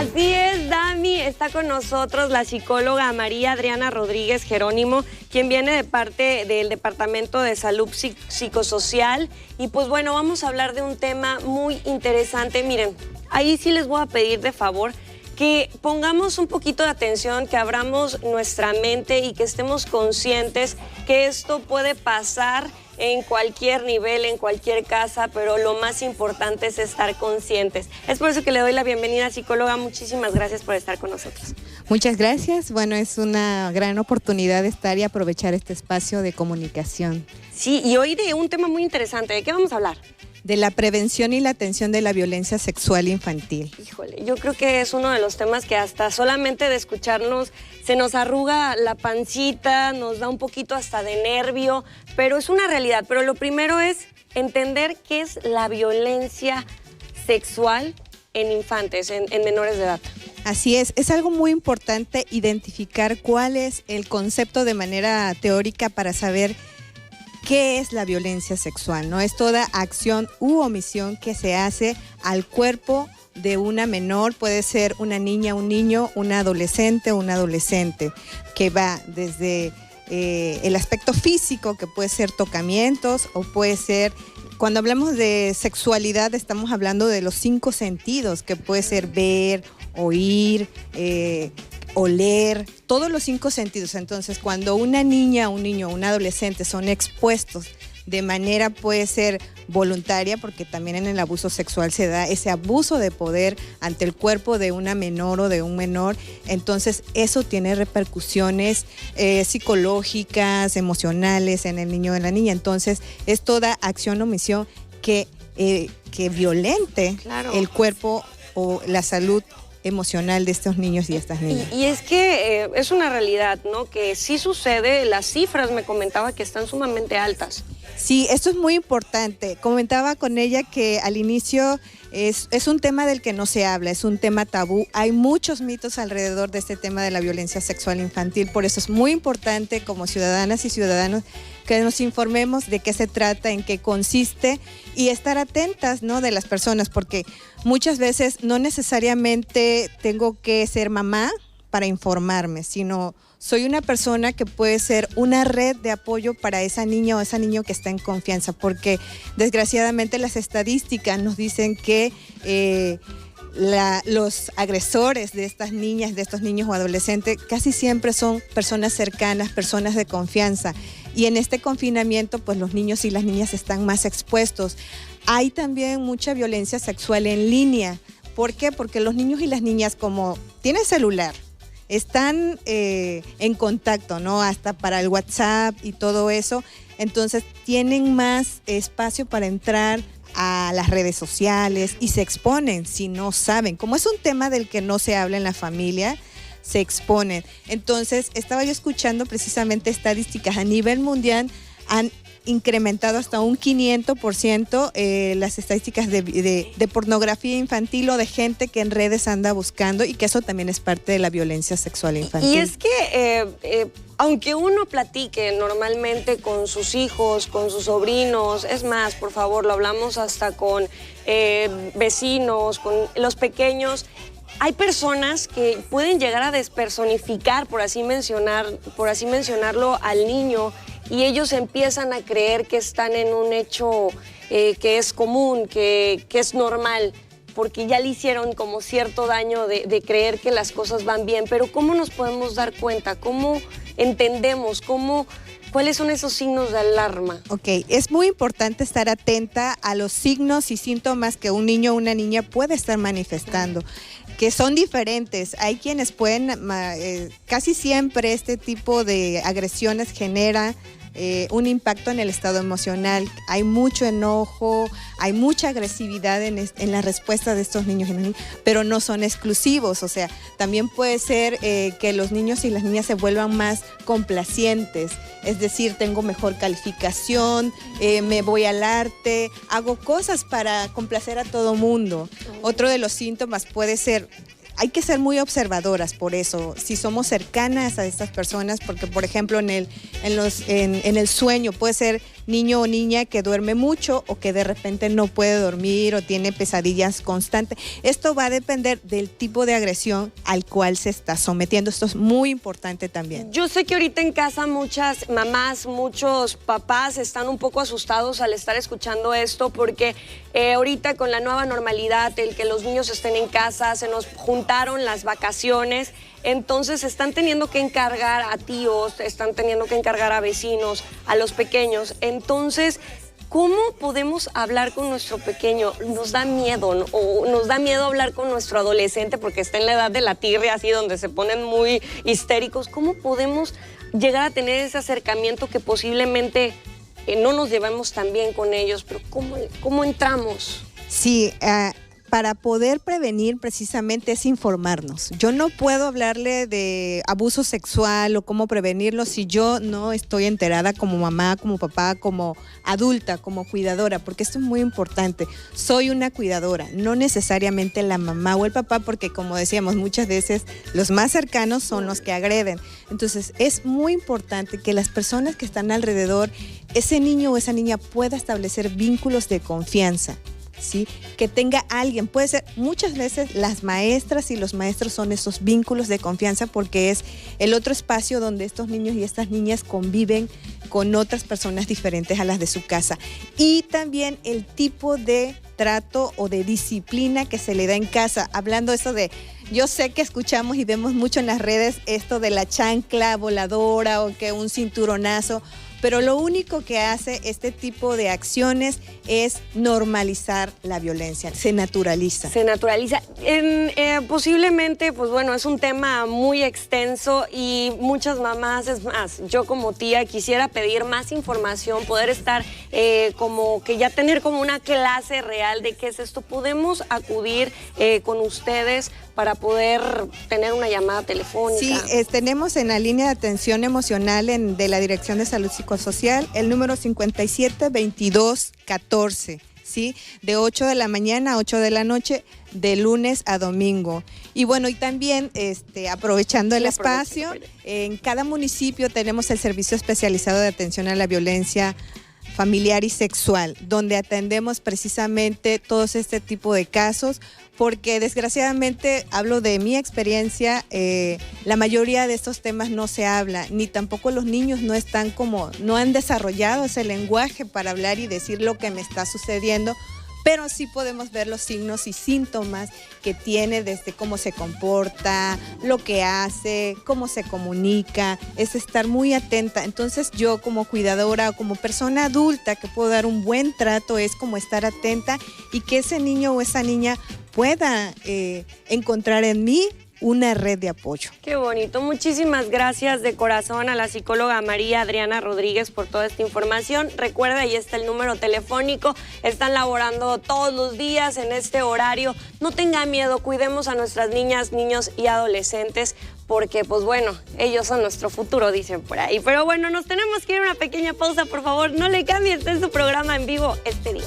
Así es, Dami, está con nosotros la psicóloga María Adriana Rodríguez Jerónimo, quien viene de parte del Departamento de Salud Psicosocial. Y pues bueno, vamos a hablar de un tema muy interesante. Miren, ahí sí les voy a pedir de favor que pongamos un poquito de atención, que abramos nuestra mente y que estemos conscientes que esto puede pasar en cualquier nivel, en cualquier casa, pero lo más importante es estar conscientes. Es por eso que le doy la bienvenida, psicóloga. Muchísimas gracias por estar con nosotros. Muchas gracias. Bueno, es una gran oportunidad de estar y aprovechar este espacio de comunicación. Sí, y hoy de un tema muy interesante. ¿De qué vamos a hablar? De la prevención y la atención de la violencia sexual infantil. Híjole, yo creo que es uno de los temas que hasta solamente de escucharnos se nos arruga la pancita, nos da un poquito hasta de nervio, pero es una realidad. Pero lo primero es entender qué es la violencia sexual en infantes, en menores de edad. Así es algo muy importante identificar cuál es el concepto de manera teórica para saber ¿qué es la violencia sexual? ¿No? Es toda acción u omisión que se hace al cuerpo de una menor, puede ser una niña, un niño, una adolescente o un adolescente, que va desde el aspecto físico, que puede ser tocamientos o puede ser, cuando hablamos de sexualidad estamos hablando de los 5 sentidos, que puede ser ver, oír, oler, todos los 5 sentidos. Entonces, cuando una niña, un niño, un adolescente son expuestos de manera puede ser voluntaria, porque también en el abuso sexual se da ese abuso de poder ante el cuerpo de una menor o de un menor, entonces eso tiene repercusiones psicológicas, emocionales en el niño o en la niña. Entonces, es toda acción o omisión que violente el cuerpo o la salud emocional de estos niños y estas niñas. Y es que es una realidad, ¿no? Que sí sucede, las cifras me comentaba que están sumamente altas. Sí, esto es muy importante. Comentaba con ella que al inicio es un tema del que no se habla, es un tema tabú. Hay muchos mitos alrededor de este tema de la violencia sexual infantil, por eso es muy importante como ciudadanas y ciudadanos que nos informemos de qué se trata, en qué consiste y estar atentas, ¿no?, de las personas, porque muchas veces no necesariamente tengo que ser mamá para informarme, sino soy una persona que puede ser una red de apoyo para esa niña o ese niño que está en confianza, porque desgraciadamente las estadísticas nos dicen que los agresores de estas niñas, de estos niños o adolescentes, casi siempre son personas cercanas, personas de confianza. Y en este confinamiento, pues los niños y las niñas están más expuestos. Hay también mucha violencia sexual en línea. ¿Por qué? Porque los niños y las niñas, como tienen celular, están en contacto, ¿no? Hasta para el WhatsApp y todo eso. Entonces tienen más espacio para entrar a las redes sociales y se exponen si no saben. Como es un tema del que no se habla en la familia, se exponen. Entonces, estaba yo escuchando precisamente estadísticas a nivel mundial, han incrementado hasta un 500% las estadísticas de pornografía infantil o de gente que en redes anda buscando, y que eso también es parte de la violencia sexual infantil. Y es que aunque uno platique normalmente con sus hijos, con sus sobrinos, es más, por favor, lo hablamos hasta con vecinos, con los pequeños, hay personas que pueden llegar a despersonificar, por así mencionarlo, al niño, y ellos empiezan a creer que están en un hecho que es común, que es normal, porque ya le hicieron como cierto daño de creer que las cosas van bien. Pero ¿cómo nos podemos dar cuenta? ¿Cómo entendemos? ¿Cuáles son esos signos de alarma? Ok, es muy importante estar atenta a los signos y síntomas que un niño o una niña puede estar manifestando, que son diferentes. Hay quienes pueden, casi siempre este tipo de agresiones genera un impacto en el estado emocional. Hay mucho enojo, hay mucha agresividad en la respuesta de estos niños y niñas, pero no son exclusivos. O sea, también puede ser que los niños y las niñas se vuelvan más complacientes, es decir, tengo mejor calificación, me voy al arte, hago cosas para complacer a todo mundo. Otro de los síntomas puede ser, hay que ser muy observadoras por eso, si somos cercanas a estas personas, porque por ejemplo en el sueño puede ser niño o niña que duerme mucho o que de repente no puede dormir o tiene pesadillas constantes. Esto va a depender del tipo de agresión al cual se está sometiendo. Esto es muy importante también. Yo sé que ahorita en casa muchas mamás, muchos papás están un poco asustados al estar escuchando esto porque ahorita con la nueva normalidad, el que los niños estén en casa, se nos juntaron las vacaciones. Entonces están teniendo que encargar a tíos, están teniendo que encargar a vecinos, a los pequeños. Entonces, ¿cómo podemos hablar con nuestro pequeño? Nos da miedo, ¿no? O nos da miedo hablar con nuestro adolescente porque está en la edad de la tirria, así donde se ponen muy histéricos. ¿Cómo podemos llegar a tener ese acercamiento que posiblemente no nos llevamos tan bien con ellos? Pero ¿cómo entramos? Sí, para poder prevenir precisamente es informarnos. Yo no puedo hablarle de abuso sexual o cómo prevenirlo si yo no estoy enterada como mamá, como papá, como adulta, como cuidadora, porque esto es muy importante. Soy una cuidadora, no necesariamente la mamá o el papá, porque como decíamos muchas veces, los más cercanos son los que agreden. Entonces es muy importante que las personas que están alrededor, ese niño o esa niña pueda establecer vínculos de confianza. ¿Sí? Que tenga alguien, puede ser muchas veces las maestras y los maestros son esos vínculos de confianza porque es el otro espacio donde estos niños y estas niñas conviven con otras personas diferentes a las de su casa. Y también el tipo de trato o de disciplina que se le da en casa. Hablando eso de, yo sé que escuchamos y vemos mucho en las redes esto de la chancla voladora o que un cinturonazo, pero lo único que hace este tipo de acciones es normalizar la violencia, se naturaliza. Se naturaliza. Posiblemente, pues bueno, es un tema muy extenso y muchas mamás, es más, yo como tía quisiera pedir más información, poder estar como que ya tener como una clase real de qué es esto. Podemos acudir con ustedes para poder tener una llamada telefónica. Sí, tenemos en la línea de atención emocional de la Dirección de Salud Psicosocial el número 572214, ¿sí? De 8 de la mañana a 8 de la noche, de lunes a domingo. Y bueno, y también aprovechando el espacio, en cada municipio tenemos el Servicio Especializado de Atención a la Violencia Familiar y Sexual, donde atendemos precisamente todos este tipo de casos, porque desgraciadamente, hablo de mi experiencia, la mayoría de estos temas no se habla, ni tampoco los niños no han desarrollado ese lenguaje para hablar y decir lo que me está sucediendo, pero sí podemos ver los signos y síntomas que tiene desde cómo se comporta, lo que hace, cómo se comunica, es estar muy atenta. Entonces yo como cuidadora o como persona adulta que puedo dar un buen trato es como estar atenta y que ese niño o esa niña pueda encontrar en mí una red de apoyo. Qué bonito. Muchísimas gracias de corazón a la psicóloga María Adriana Rodríguez por toda esta información. Recuerda, ahí está el número telefónico. Están laborando todos los días en este horario. No tenga miedo, cuidemos a nuestras niñas, niños y adolescentes porque, pues bueno, ellos son nuestro futuro, dicen por ahí. Pero bueno, nos tenemos que ir a una pequeña pausa, por favor. No le cambie, está en su programa en vivo este día.